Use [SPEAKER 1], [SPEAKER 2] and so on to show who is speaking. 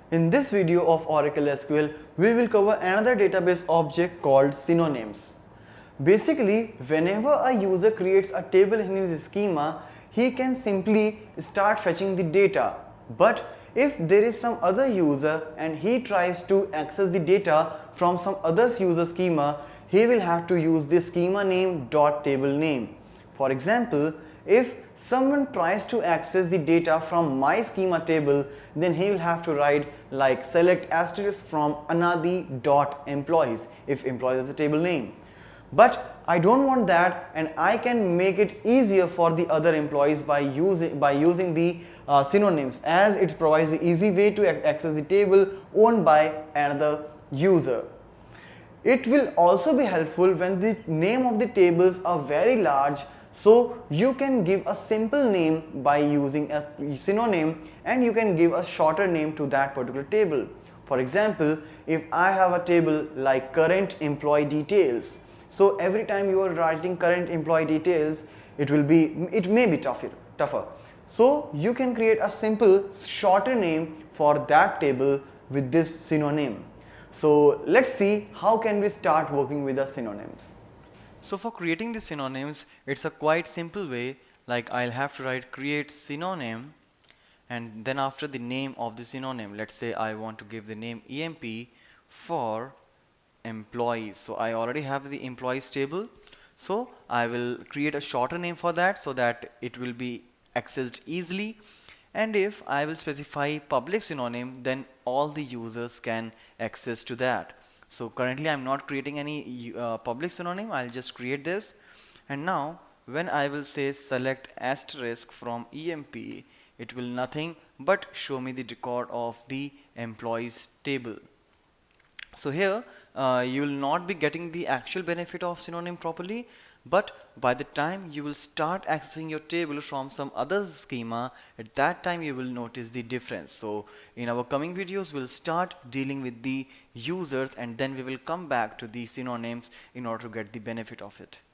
[SPEAKER 1] In this video of Oracle SQL, we will cover another database object called synonyms. Basically, whenever a user creates a table in his schema, he can simply start fetching the data. But if there is some other user and he tries to access the data from some other user schema, he will have to use the schema name dot table name. For example, if someone tries to access the data from my schema table, then he will have to write like select asterisk from Anadi dot employees if employees is a table name. But I don't want that, and I can make it easier for the other employees by using the synonyms, as it provides the easy way to access the table owned by another user. It will also be helpful when the name of the tables are very large, so you can give a simple name by using a synonym and you can give a shorter name to that particular table. For example, if I have a table like current employee details, so every time you are writing current employee details, it may be tougher. So you can create a simple shorter name for that table with this synonym. So let's see how can we start working with the synonyms. So for creating the synonyms, it's a quite simple way. Like I'll have to write create synonym, and then after the name of the synonym, let's say I want to give the name EMP for employees. So I already have the employees table, so I will create a shorter name for that so that it will be accessed easily. And if I will specify public synonym, then all the users can access to that. So currently I'm not creating any public synonym. I'll just create this, and now when I will say select asterisk from EMP, it will nothing but show me the record of the employees table. So here you will not be getting the actual benefit of synonym properly, but by the time you will start accessing your table from some other schema, at that time you will notice the difference. So in our coming videos, we'll start dealing with the users, and then we will come back to the synonyms in order to get the benefit of it.